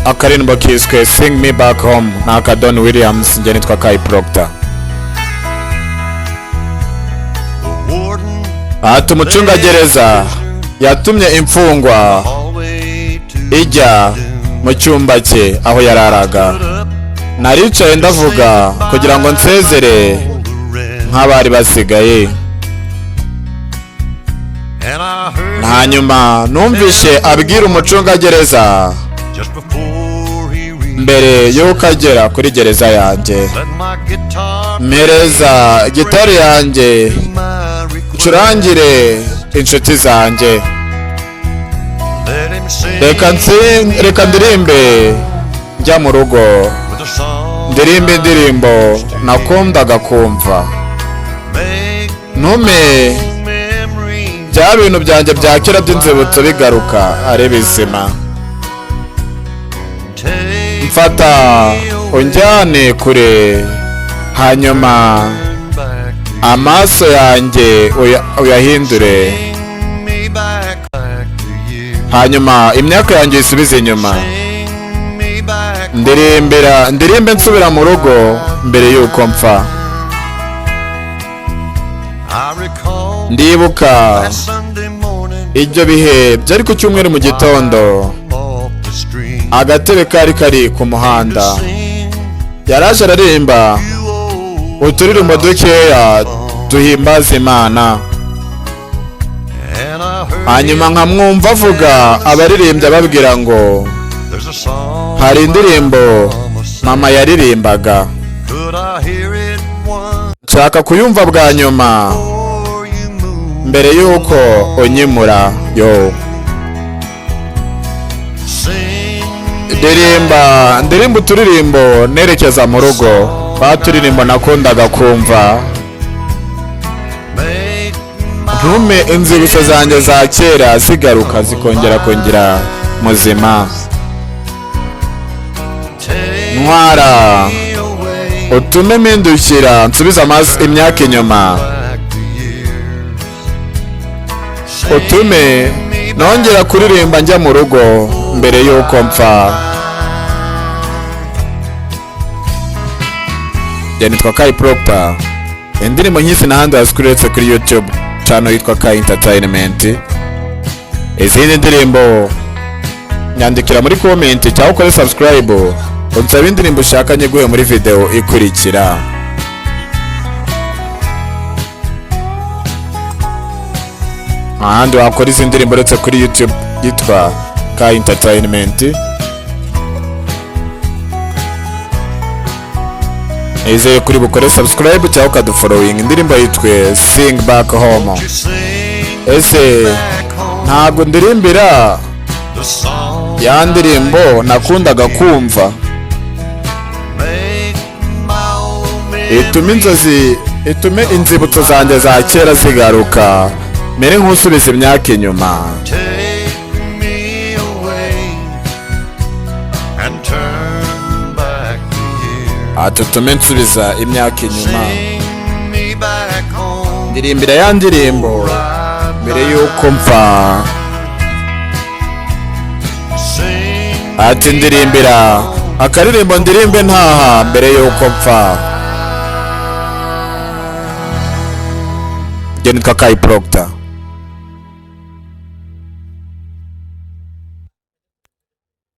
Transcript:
akarimbo kiswe Sing Me Back Home na Don Williams. Nje nitwa Kai Proctor. Ati umucungagereza yatumye imfungwa ijya mu cyumba cye aho yararaga. Naricaye ndavuga kugira ngo nsezere nk'abari basigaye. Hanyuma numvishe abwira umucungagereza mbere yuko agera kuri gereza yanjye, mpereza gitari yanjye ncurangire inshuti zanjye, reka ndirimbe njya mu rugo, ndirimbe indirimbo nakundaga kumva, ntume bya bintu byanjye bya kera by'inzibutso bigaruka ari bizima. Mfata unjyane kure, hanyuma amaso yanjye uyahindure, hanyuma imyaka yanjye isubize inyuma. Ndirimbe nsubira mu rugo mbere yuko mpfa. Ndibuka ibyo bihe byari ku cyumweru mu gitondo, agatebe kari ku muhanda, yaraje aririmba uturirimbo dukeya duhimbaza Imana. Hanyuma nkamwumva avuga abaririmbyi ababwira ngo hari indirimbo mama yaririmbaga, nshaka kuyumva bwa nyuma mbere yuko unyimura. Yo, ndirimba uturirimbo nerekeza mu rugo, baturirimbo nakundaga kumva, ntume inzibutso zanjye za kera zigaruka zikongera kongera muzima. Ntwara utume mpindukira nsubiza imyaka inyuma, utume nongera kuririmba njya mu rugo mbere yuko mpfa. Nitwa Kai Proctor. Indirimbo nyinshi n'ahandi wazikuriretse kuri YouTube channel yitwa Kai Entertainment. Izindi ndirimbo nyandikira muri comment cyangwa ukore subscribe, unsaba indirimbo ushaka nyeguhe muri video ikurikira. Ahandi wakora izi ndirimbo uretse kuri YouTube yitwa Kai Entertainment. Izeye kuri bukore subscribe cyangwa ukadufollowing. Indirimbo yitwe Sing Back Home. Ese ntabwo ndirimbira ya ndirimbo nakundaga kumva, itume inzibutso zanjye za kera zigaruka, mere nk'usubiza imyaka inyuma. Atutume nsubiza imyaka inyuma, ndirimbira ya ndirimbo mbere yuko mpfa. Ati ndirimbira akaririmbo ndirimbe ntaha mbere yuko mpfa. Nitwa Kai Proctor.